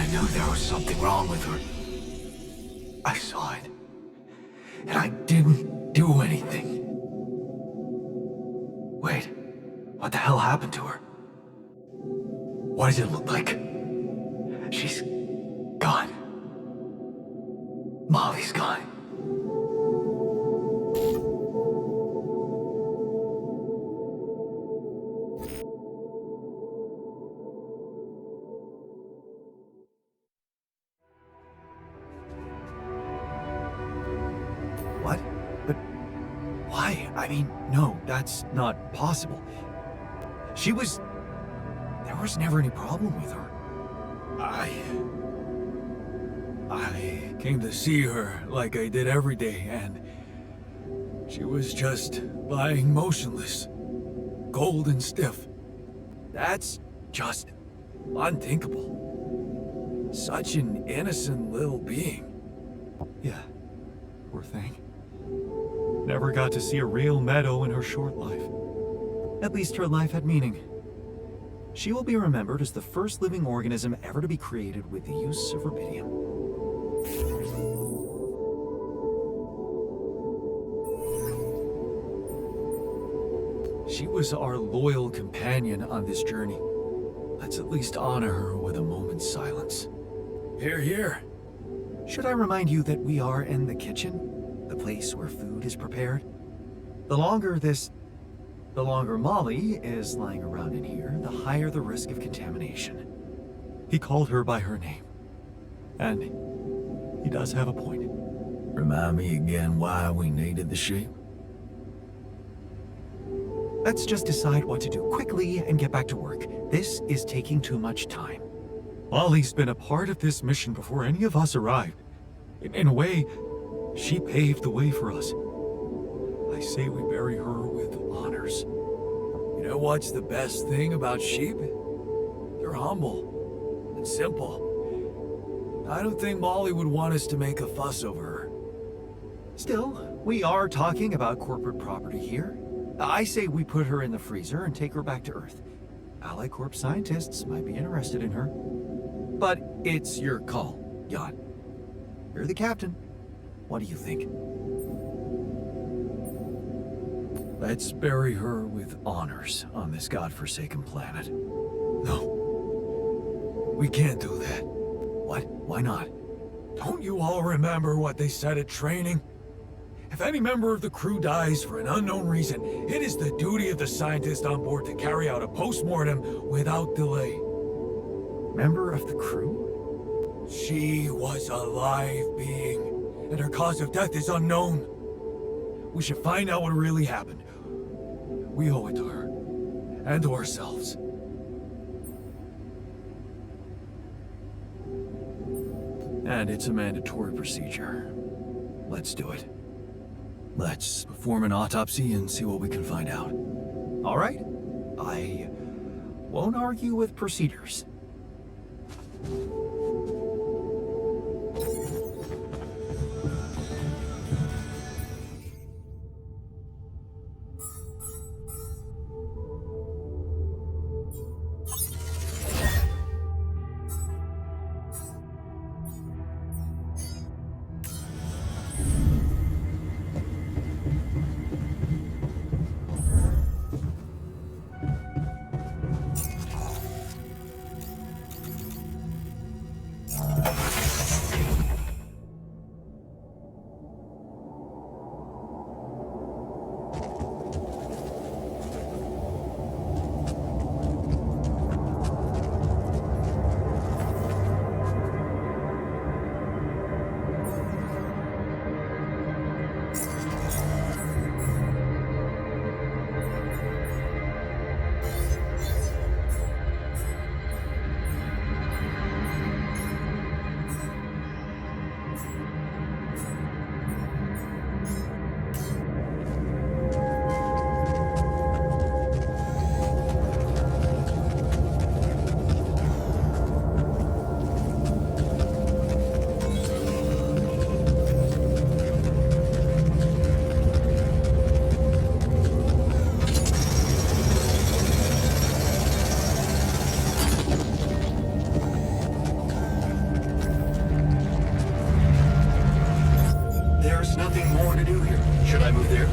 I knew there was something wrong with her. I saw it. And I didn't do anything. Wait, what the hell happened to her? What does it look like? She's gone. Molly's gone. What? But why? I mean, no, that's not possible. There was never any problem with her. I came to see her like I did every day, and she was just lying motionless, cold and stiff. That's just unthinkable. Such an innocent little being. Yeah, poor thing. Never got to see a real meadow in her short life. At least her life had meaning. She will be remembered as the first living organism ever to be created with the use of rubidium. She was our loyal companion on this journey. Let's at least honor her with a moment's silence. Here, here. Should I remind you that we are in the kitchen? The place where food is prepared? The longer Molly is lying around in here, the higher the risk of contamination. He called her by her name. And he does have a point. Remind me again why we needed the sheep? Let's just decide what to do quickly and get back to work. This is taking too much time. Molly's been a part of this mission before any of us arrived. In a way, she paved the way for us. I say we bury her with honors. You know what's the best thing about sheep? They're humble and simple. I don't think Molly would want us to make a fuss over her. Still, we are talking about corporate property here. I say we put her in the freezer and take her back to Earth. Ally Corp scientists might be interested in her. But it's your call, Jan. You're the captain. What do you think? Let's bury her with honors on this godforsaken planet. No. We can't do that. What? Why not? Don't you all remember what they said at training? If any member of the crew dies for an unknown reason, it is the duty of the scientist on board to carry out a post-mortem without delay. Member of the crew? She was a live being, and her cause of death is unknown. We should find out what really happened. We owe it to her, and to ourselves. And it's a mandatory procedure. Let's do it. Let's perform an autopsy and see what we can find out. All right. I won't argue with procedures. nothing more to do here. Should I move there?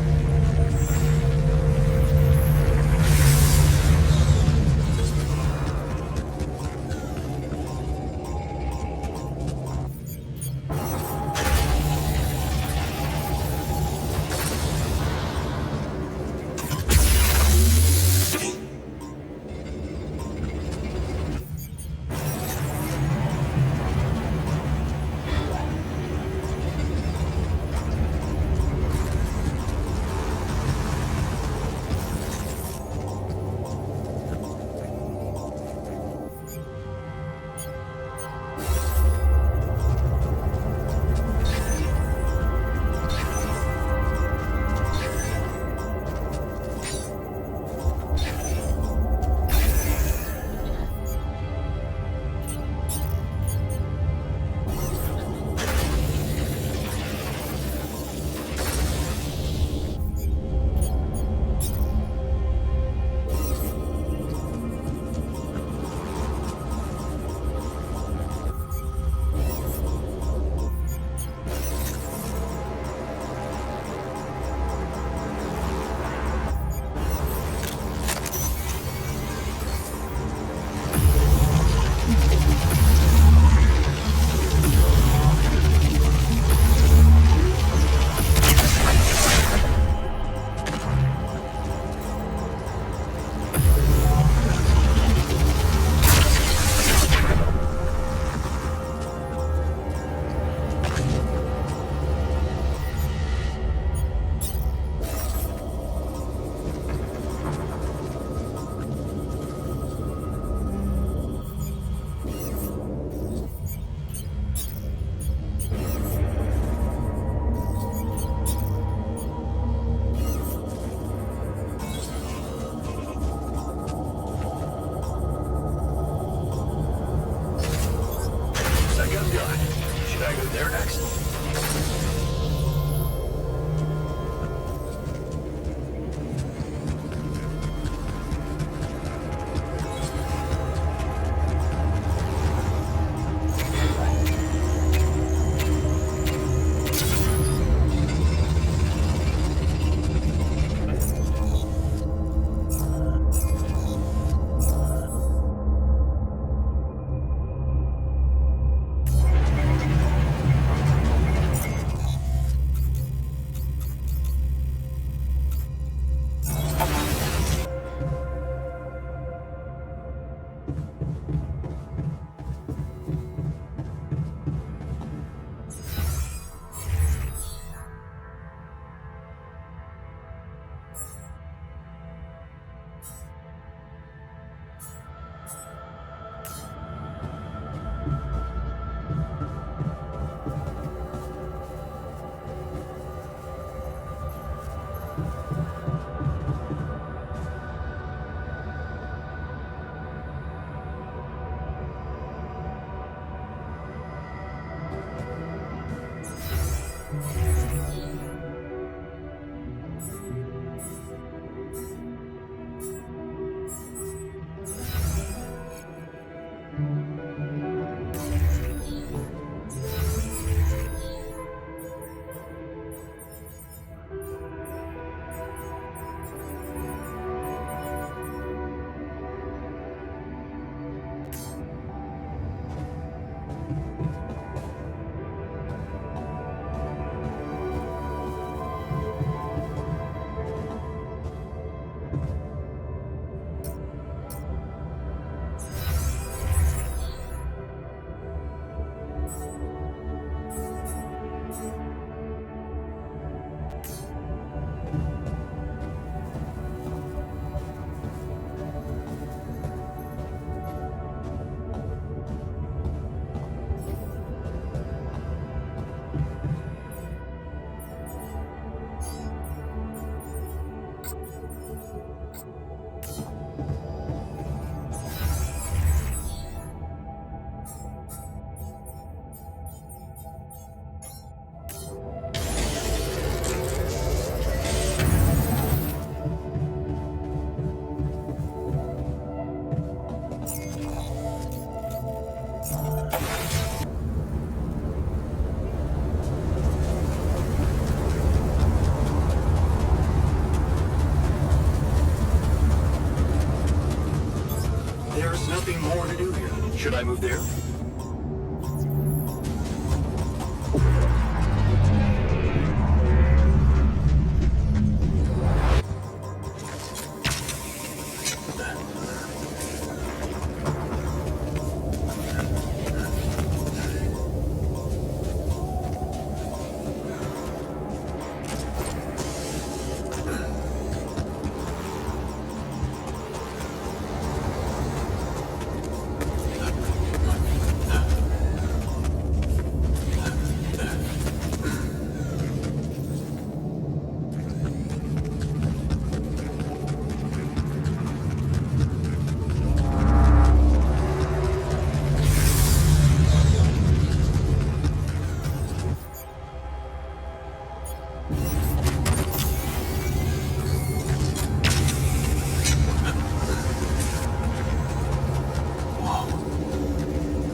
Should I move there?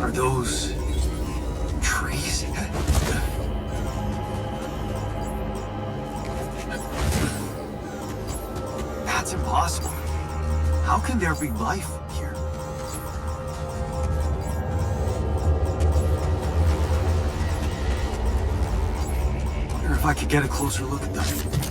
Are those trees? That's impossible. How can there be life here? Wonder if I could get a closer look at them.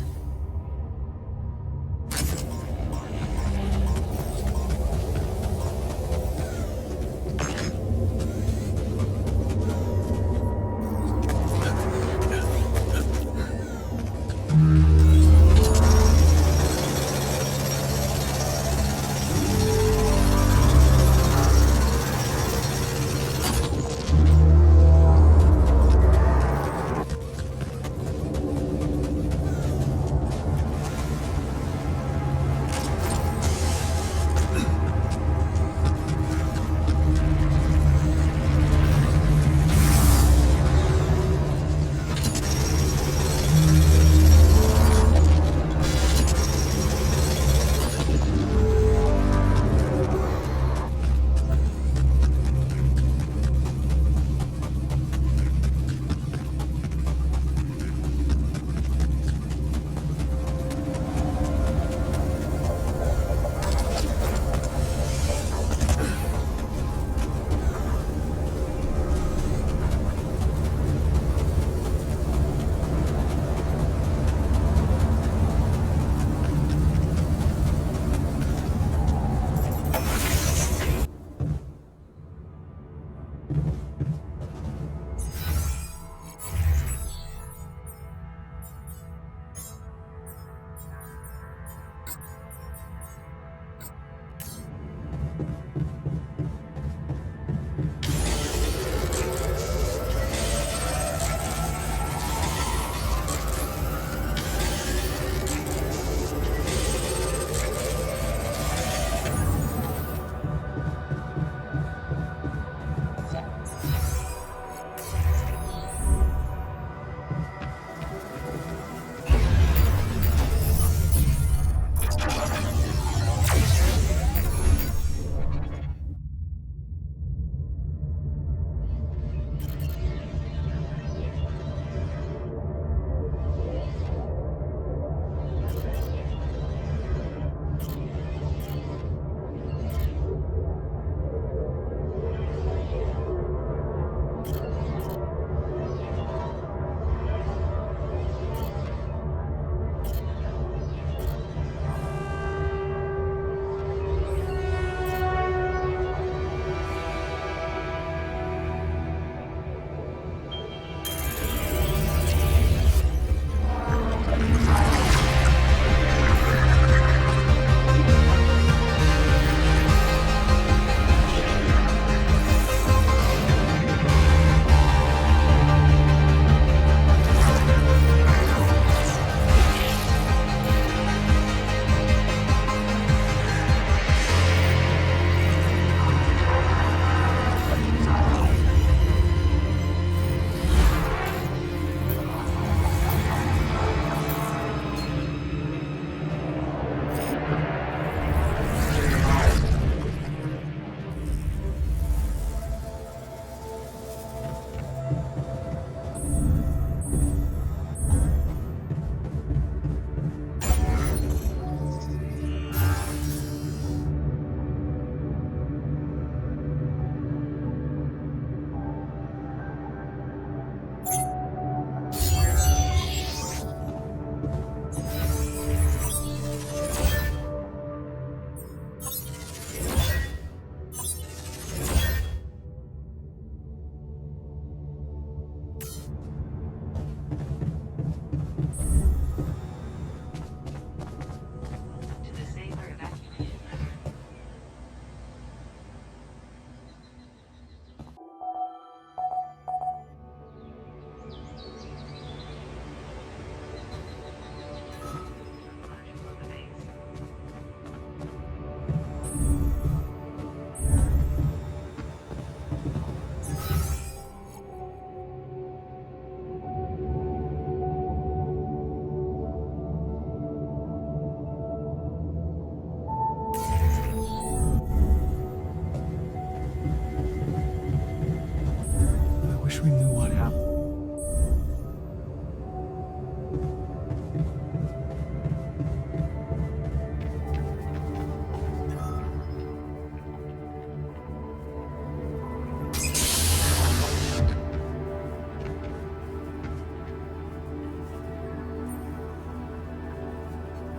wish we knew what happened.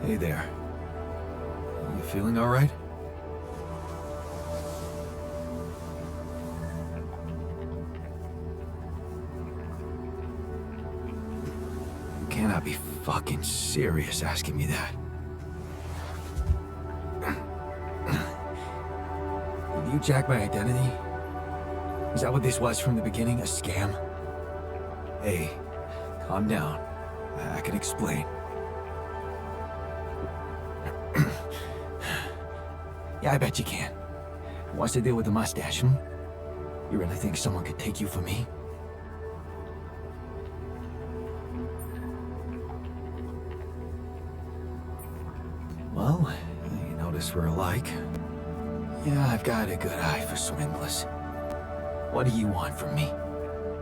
Hey there. You feeling all right? You cannot be fucking serious asking me that. Did you jack my identity? Is that what this was from the beginning? A scam? Hey, calm down. I can explain. Yeah, I bet you can. What's the deal with the mustache, hmm? You really think someone could take you for me? Well, you notice we're alike. Yeah, I've got a good eye for swindlers. What do you want from me?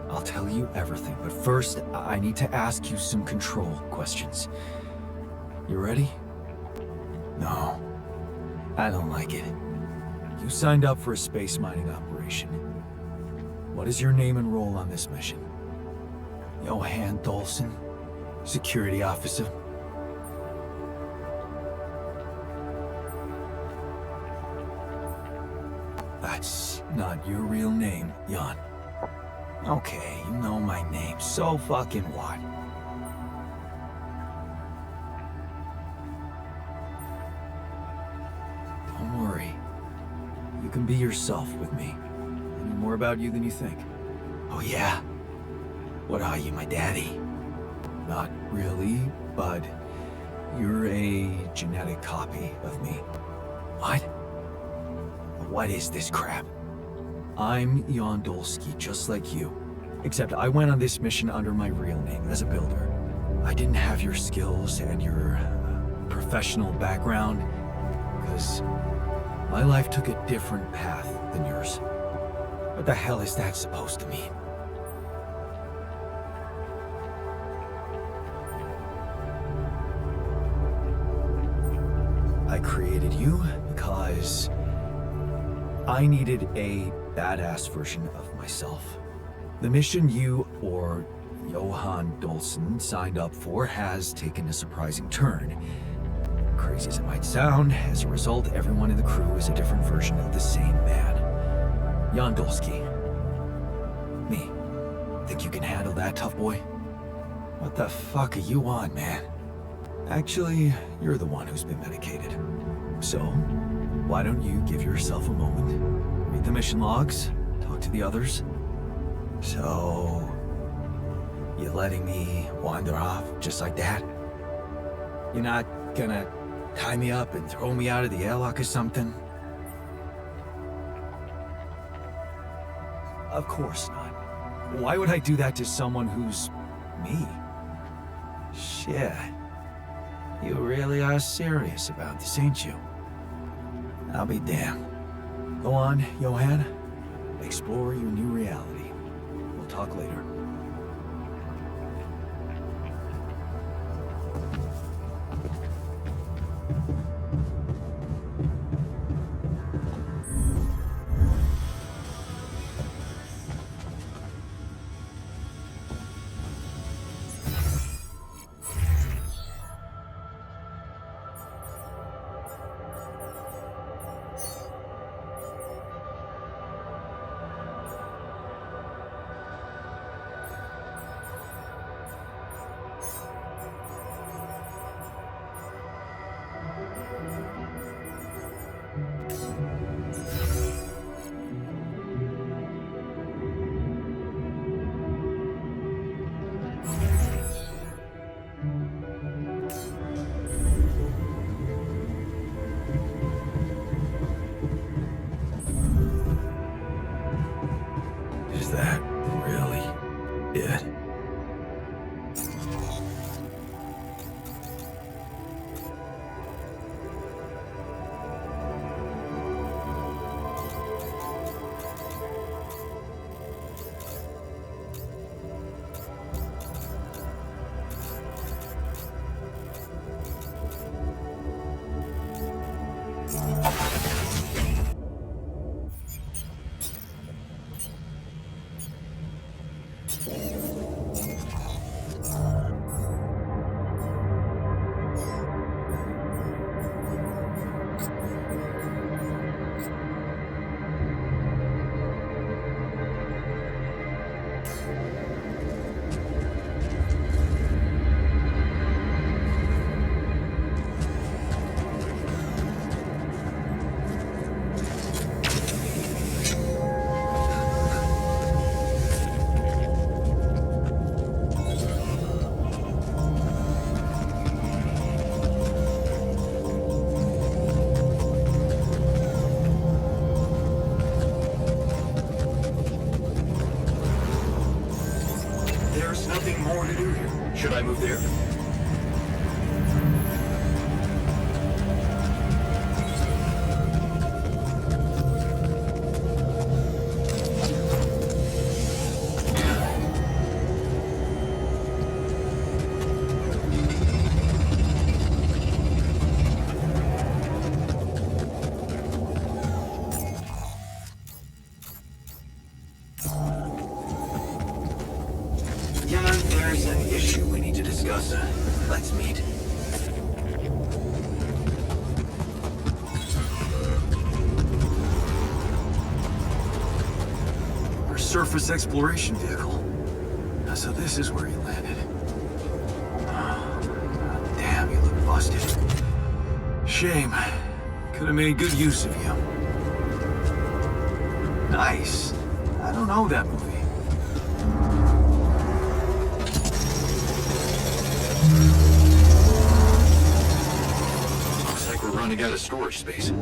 I'll tell you everything, but first, I need to ask you some control questions. You ready? No. I don't like it. You signed up for a space mining operation. What is your name and role on this mission? Johan Dolson, security officer. That's not your real name, Jan. Okay, you know my name, so fucking what? Don't worry. You can be yourself with me. I know more about you than you think. Oh yeah? What are you, my daddy? Not really, but you're a genetic copy of me. What? What is this crap? I'm Jan Dolsky, just like you. Except I went on this mission under my real name, as a builder. I didn't have your skills and your professional background, because my life took a different path than yours. What the hell is that supposed to mean? I created you because I needed a badass version of myself. The mission you, or Johan Dolson, signed up for has taken a surprising turn. Crazy as it might sound, as a result, everyone in the crew is a different version of the same man. Jan Dolsky. Me. Think you can handle that, tough boy? What the fuck are you on, man? Actually, you're the one who's been medicated. So, why don't you give yourself a moment? Read the mission logs, talk to the others. So, you letting me wander off just like that? You're not gonna tie me up and throw me out of the airlock or something? Of course not. Why would I do that to someone who's me? Shit. You really are serious about this, ain't you? I'll be damned. Go on, Johan. Explore your new reality. We'll talk later. Is that really it? There's nothing more to do here. Should I move there? Yeah, there's an issue we need to discuss. Let's meet. Our surface exploration vehicle. So this is where he landed. Oh, damn, you look busted. Shame. Could have made good use of you. Nice. I don't know that movie. Looks like we're running out of storage space.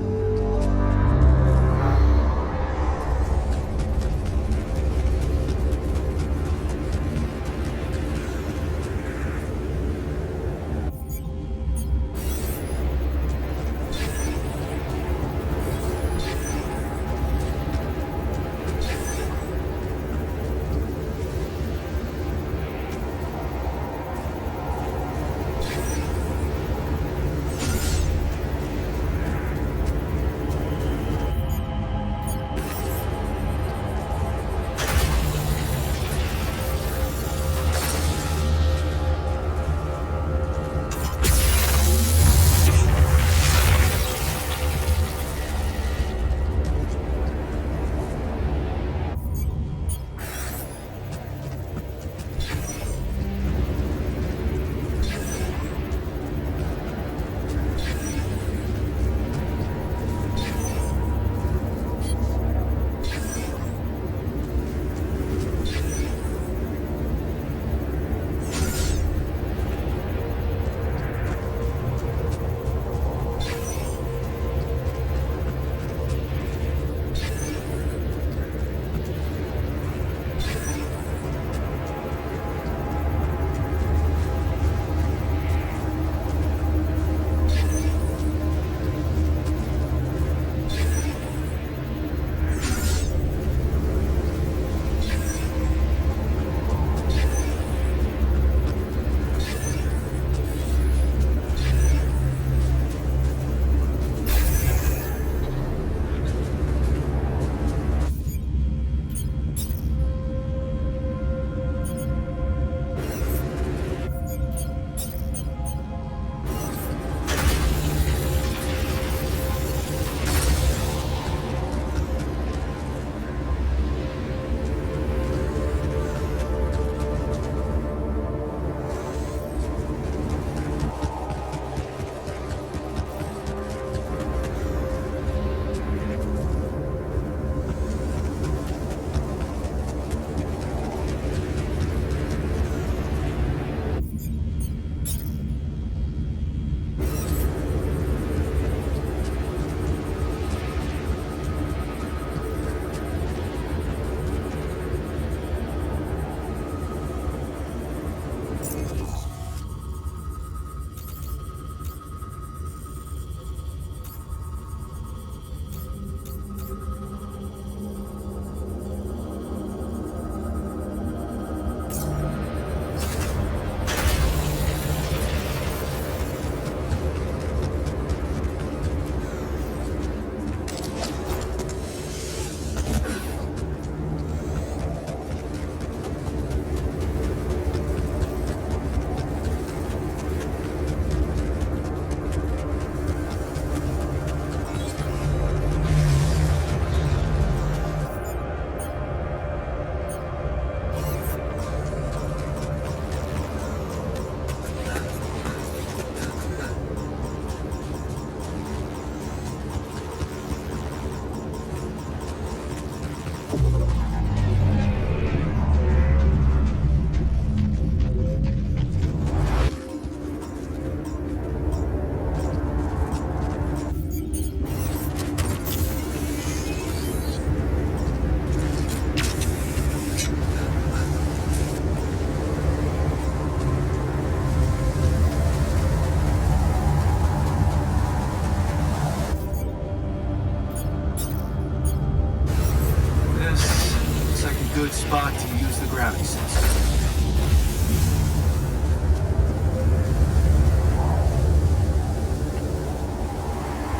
gravity sensor.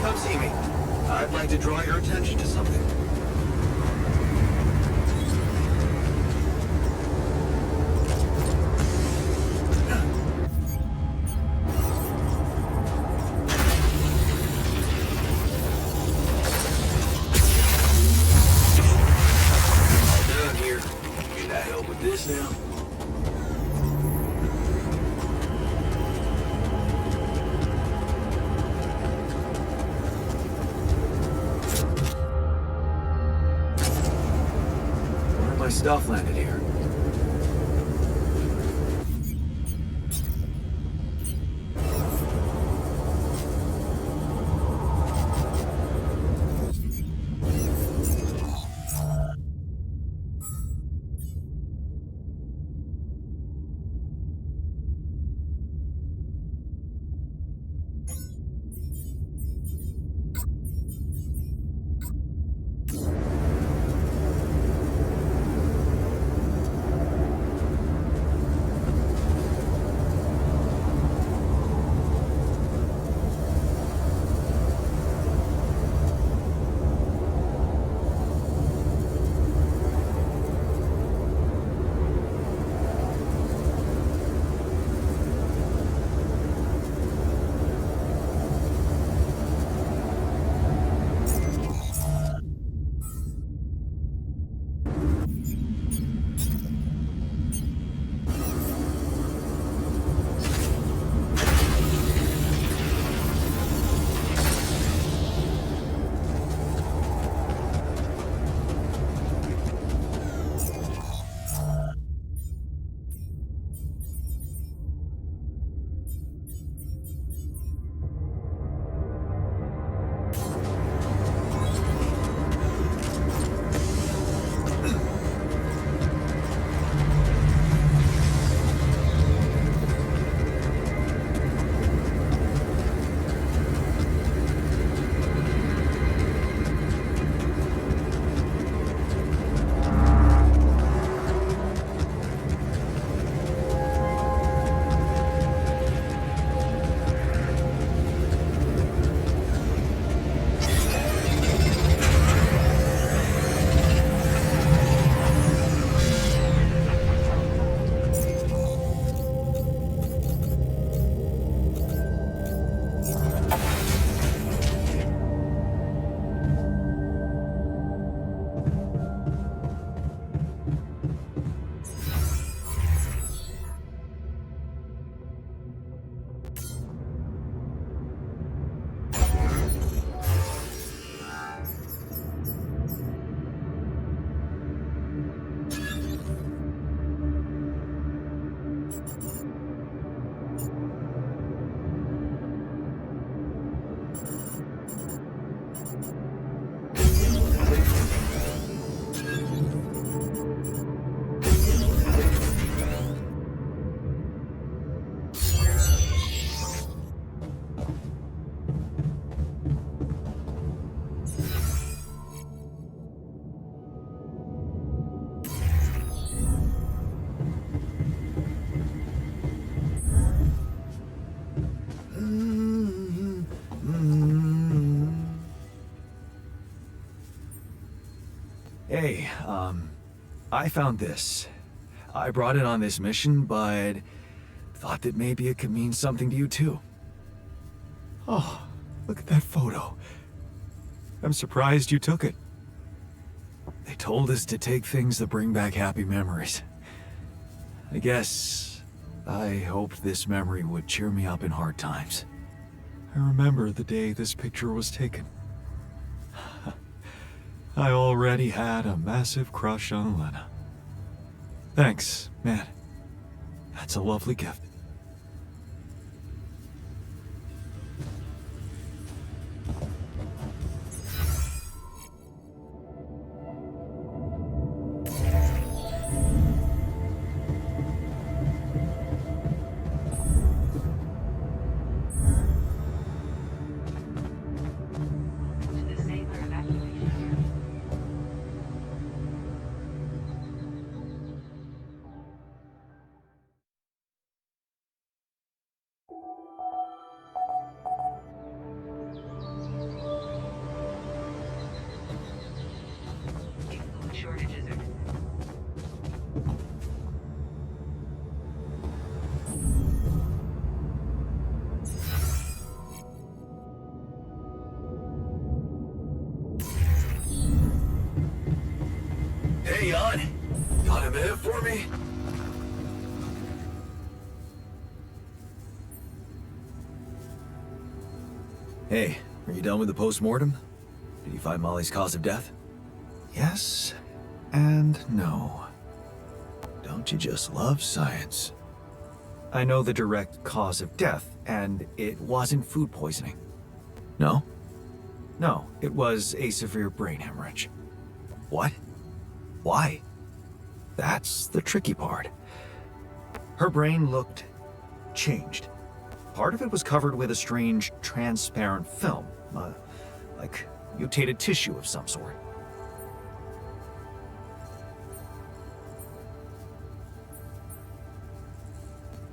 Come see me. I'd like to draw your attention to something. This now. Where my stuff landed here? Hey, I found this. I brought it on this mission, but thought that maybe it could mean something to you too. Oh, look at that photo. I'm surprised you took it. They told us to take things that bring back happy memories. I guess I hoped this memory would cheer me up in hard times. I remember the day this picture was taken. I already had a massive crush on Lena. Thanks, man. That's a lovely gift. Hey, Jan. Got a minute for me? Hey, are you done with the post-mortem? Did you find Molly's cause of death? Yes and no. Don't you just love science? I know the direct cause of death, and it wasn't food poisoning. No? No, it was a severe brain hemorrhage. What? Why? That's the tricky part. Her brain looked changed. Part of it was covered with a strange, transparent film, like mutated tissue of some sort.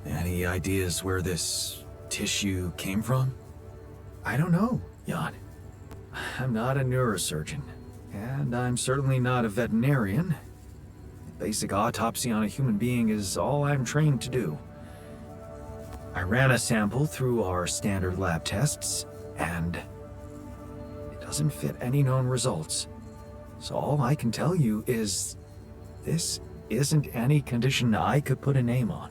Any ideas where this tissue came from? I don't know, Jan. I'm not a neurosurgeon, and I'm certainly not a veterinarian. Basic autopsy on a human being is all I'm trained to do. I ran a sample through our standard lab tests, and it doesn't fit any known results. So all I can tell you is this isn't any condition I could put a name on.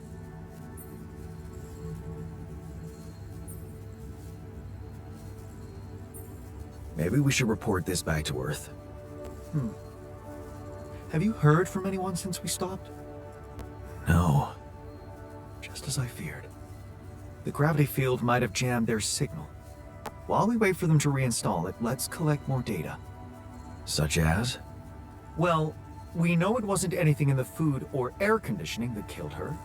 Maybe we should report this back to Earth. Have you heard from anyone since we stopped? No. Just as I feared. The gravity field might have jammed their signal. While we wait for them to reinstall it, let's collect more data. Such as? Well, we know it wasn't anything in the food or air conditioning that killed her.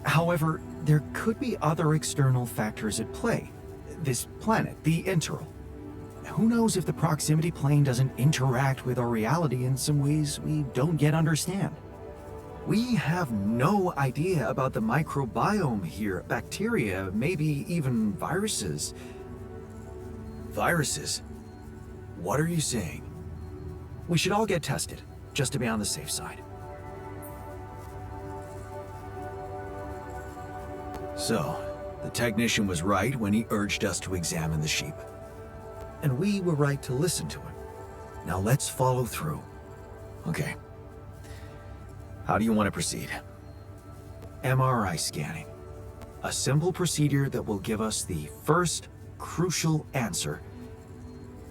However, there could be other external factors at play. This planet, the Interral. Who knows if the proximity plane doesn't interact with our reality in some ways we don't yet understand? We have no idea about the microbiome here, bacteria, maybe even viruses. Viruses? What are you saying? We should all get tested, just to be on the safe side. So, the technician was right when he urged us to examine the sheep. And we were right to listen to him. Now let's follow through. Okay. How do you want to proceed? MRI scanning. A simple procedure that will give us the first crucial answer.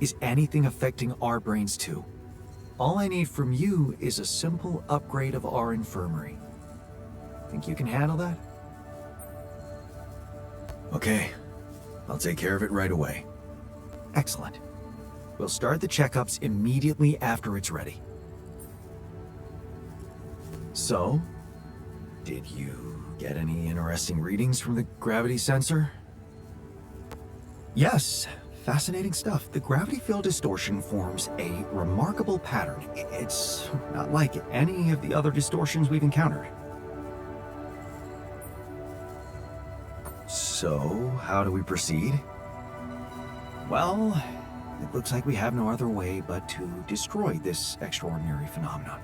Is anything affecting our brains too? All I need from you is a simple upgrade of our infirmary. Think you can handle that? Okay. I'll take care of it right away. Excellent. We'll start the checkups immediately after it's ready. So, did you get any interesting readings from the gravity sensor? Yes, fascinating stuff. The gravity field distortion forms a remarkable pattern. It's not like any of the other distortions we've encountered. So, how do we proceed? Well, it looks like we have no other way but to destroy this extraordinary phenomenon.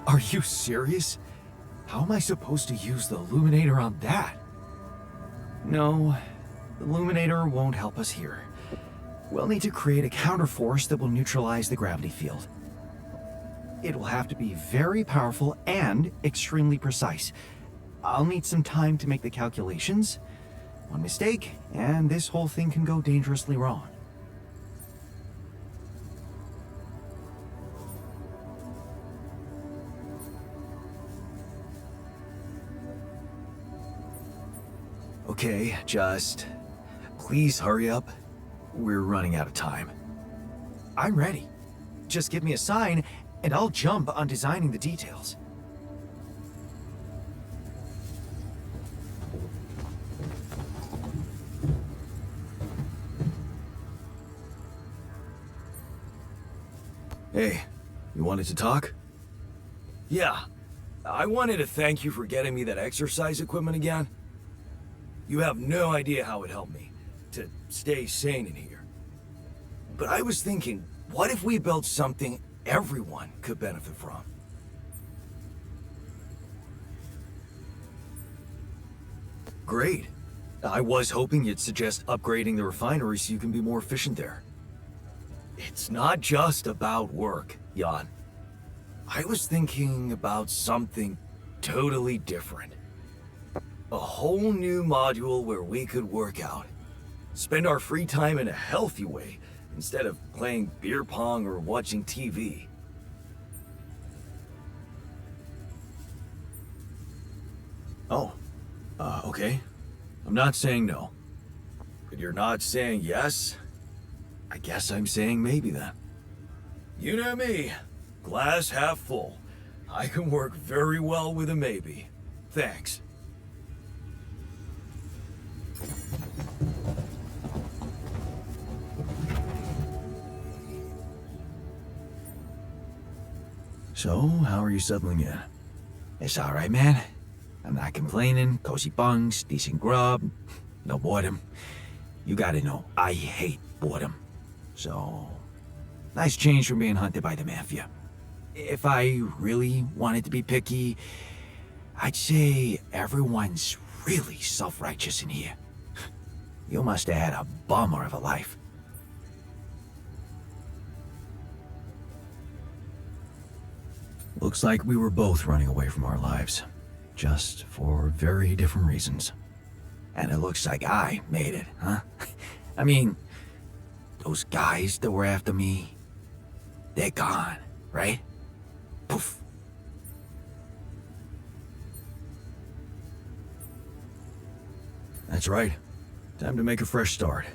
Are you serious? How am I supposed to use the illuminator on that? No, the illuminator won't help us here. We'll need to create a counterforce that will neutralize the gravity field. It will have to be very powerful and extremely precise. I'll need some time to make the calculations. One mistake, and this whole thing can go dangerously wrong. Okay, just please hurry up. We're running out of time. I'm ready. Just give me a sign, and I'll jump on designing the details. Hey, you wanted to talk? Yeah, I wanted to thank you for getting me that exercise equipment again. You have no idea how it helped me to stay sane in here. But I was thinking, what if we built something everyone could benefit from? great. I was hoping you'd suggest upgrading the refinery so you can be more efficient there. It's not just about work, Jan. I was thinking about something totally different. A whole new module where we could work out. Spend our free time in a healthy way instead of playing beer pong or watching TV. Oh, okay. I'm not saying no. But you're not saying yes? I guess I'm saying maybe then. You know me. Glass half full. I can work very well with a maybe. Thanks. So, how are you settling in? It's alright, man. I'm not complaining. Cozy bunks, decent grub, no boredom. You gotta know, I hate boredom. So, nice change from being hunted by the mafia. If I really wanted to be picky, I'd say everyone's really self-righteous in here. You must have had a bummer of a life. Looks like we were both running away from our lives, just for very different reasons. And it looks like I made it, huh? I mean, those guys that were after me, they're gone, right? Poof. That's right. Time to make a fresh start.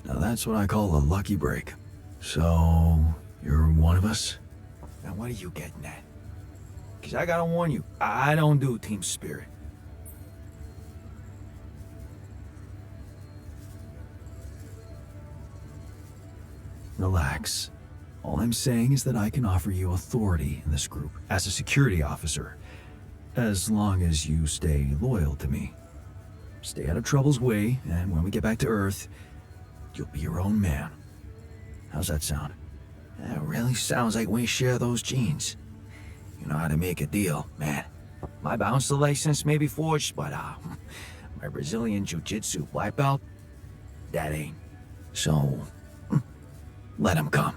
Now that's what I call a lucky break. So, you're one of us? Now what are you getting at? Because I gotta warn you, I don't do team spirit. Relax. All I'm saying is that I can offer you authority in this group as a security officer, as long as you stay loyal to me. Stay out of trouble's way, and when we get back to Earth, you'll be your own man. How's that sound? That really sounds like we share those genes. You know how to make a deal, man. My bouncer license may be forged, but my Brazilian Jiu-Jitsu black belt, that ain't. So, let him come.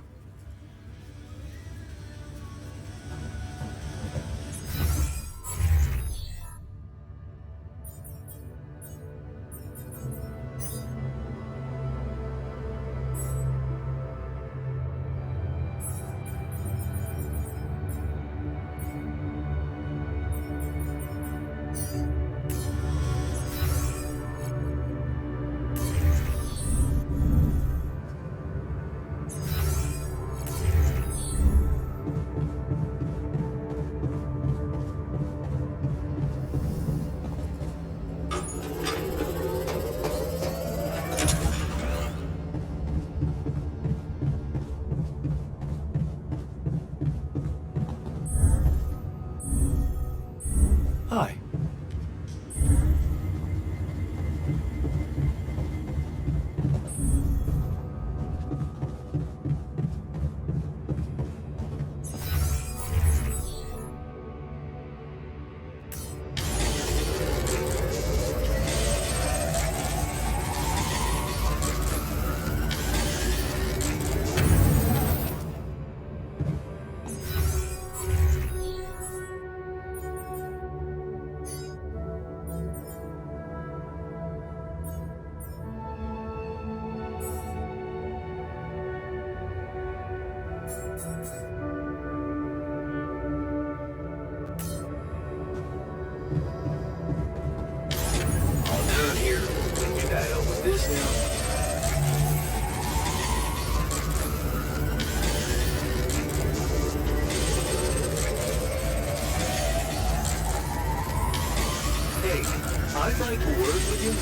Hi. I'd like a word with you.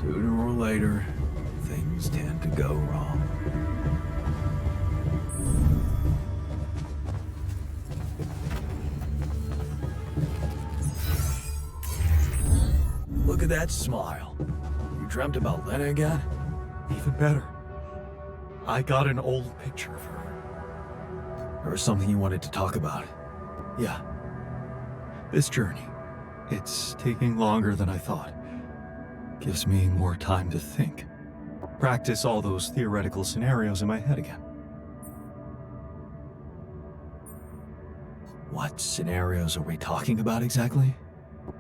Sooner or later, things tend to go wrong. Look at that smile. You dreamt about Lena again? Even better. I got an old picture of her. There was something you wanted to talk about. Yeah. This journey. It's taking longer than I thought. Gives me more time to think. Practice all those theoretical scenarios in my head again. What scenarios are we talking about exactly?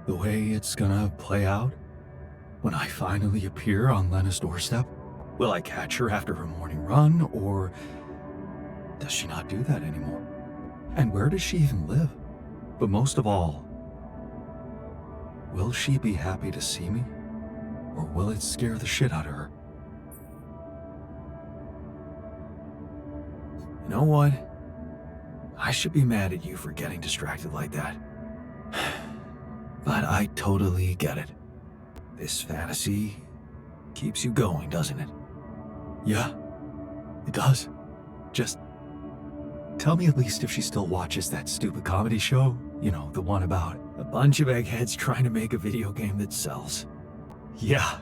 The way it's gonna play out? When I finally appear on Lena's doorstep? Will I catch her after her morning run, or does she not do that anymore? And where does she even live? But most of all, will she be happy to see me? Or will it scare the shit out of her? You know what? I should be mad at you for getting distracted like that. But I totally get it. This fantasy keeps you going, doesn't it? Yeah, it does. Just tell me at least if she still watches that stupid comedy show. You know, the one about a bunch of eggheads trying to make a video game that sells. Yeah,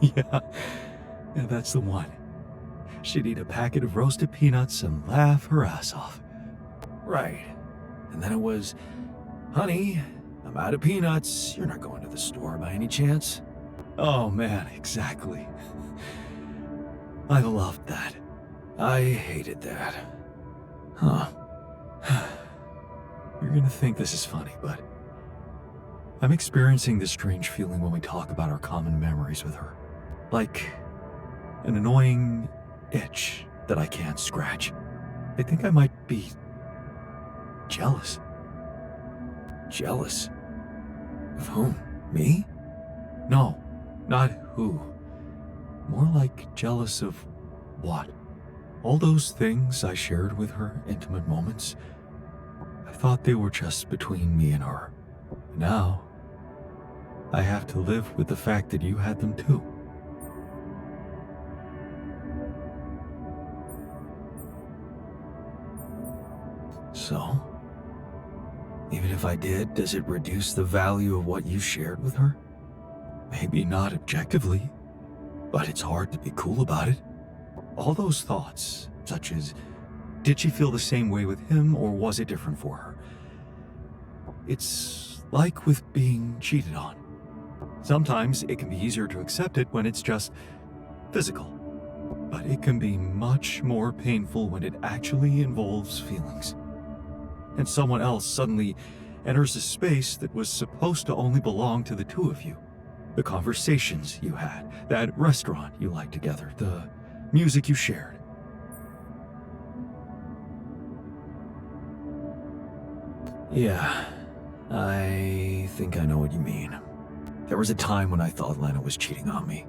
yeah, that's the one. She'd eat a packet of roasted peanuts and laugh her ass off. Right. And then it was, honey, I'm out of peanuts. You're not going to the store by any chance? Oh man, exactly. I loved that. I hated that. Huh. You're gonna think this is funny, but I'm experiencing this strange feeling when we talk about our common memories with her. Like an annoying itch that I can't scratch. I think I might be jealous. Jealous? Of whom? Me? No, not who. More like jealous of what? All those things I shared with her, intimate moments, I thought they were just between me and her. Now, I have to live with the fact that you had them too. So, even if I did, does it reduce the value of what you shared with her? Maybe not objectively, but it's hard to be cool about it. All those thoughts, such as, did she feel the same way with him or was it different for her? It's like with being cheated on. Sometimes it can be easier to accept it when it's just physical, but it can be much more painful when it actually involves feelings. And someone else suddenly enters a space that was supposed to only belong to the two of you. The conversations you had, that restaurant you liked together, the music you shared. Yeah, I think I know what you mean. There was a time when I thought Lena was cheating on me.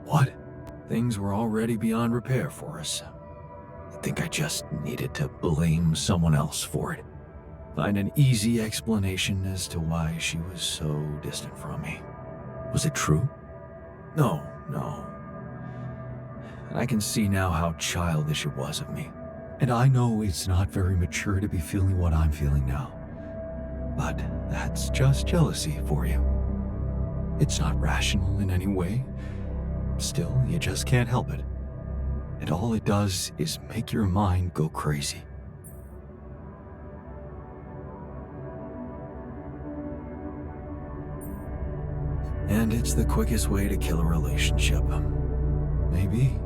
What? Things were already beyond repair for us. I think I just needed to blame someone else for it. Find an easy explanation as to why she was so distant from me. Was it true? No. I can see now how childish it was of me. And I know it's not very mature to be feeling what I'm feeling now. But that's just jealousy for you. It's not rational in any way. Still, you just can't help it. And all it does is make your mind go crazy. And it's the quickest way to kill a relationship. Maybe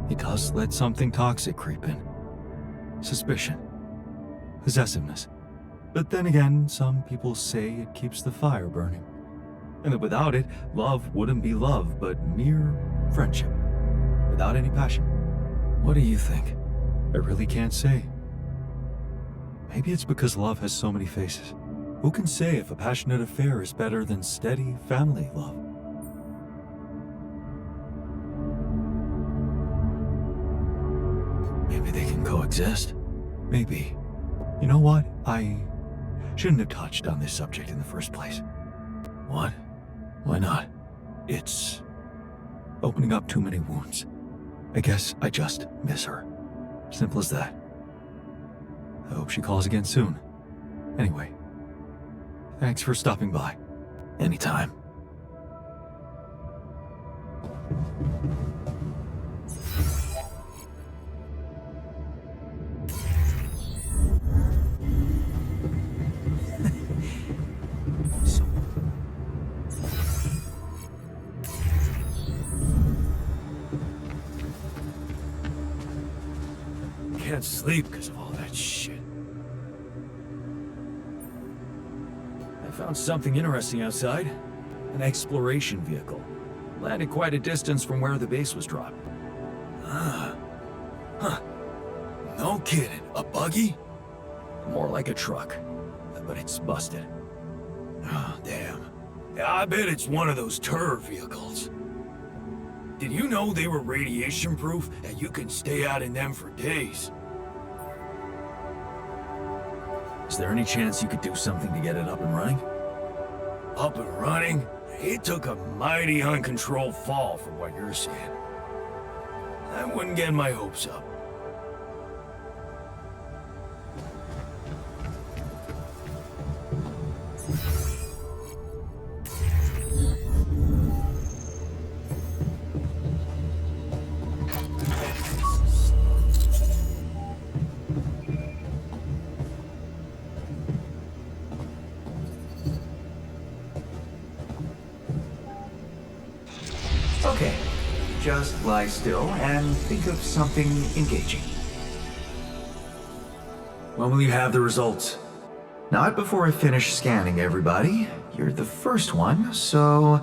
it does let something toxic creep in. Suspicion. Possessiveness. But then again, some people say it keeps the fire burning. And that without it, love wouldn't be love, but mere friendship. Without any passion. What do you think? I really can't say. Maybe it's because love has so many faces. Who can say if a passionate affair is better than steady family love? Maybe they can coexist. Maybe. You know what? I shouldn't have touched on this subject in the first place. What? Why not? It's opening up too many wounds. I guess I just miss her. Simple as that. I hope she calls again soon. Anyway, thanks for stopping by. Anytime. Can't sleep because of all that shit. I found something interesting outside. An exploration vehicle. Landed quite a distance from where the base was dropped. No kidding. A buggy? More like a truck, but it's busted. Oh, damn. Yeah, I bet it's one of those tour vehicles. Did you know they were radiation proof and you can stay out in them for days? Is there any chance you could do something to get it up and running? Up and running? It took a mighty uncontrolled fall from what you're saying. I wouldn't get my hopes up. Okay, just lie still and think of something engaging. When will you have the results? Not before I finish scanning everybody. You're the first one, so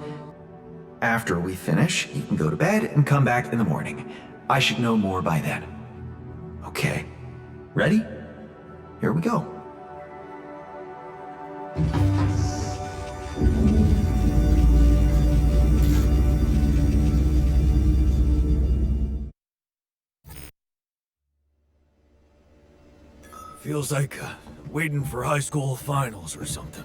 after we finish, you can go to bed and come back in the morning. I should know more by then. Okay, ready? Here we go. Feels like waiting for high school finals or something.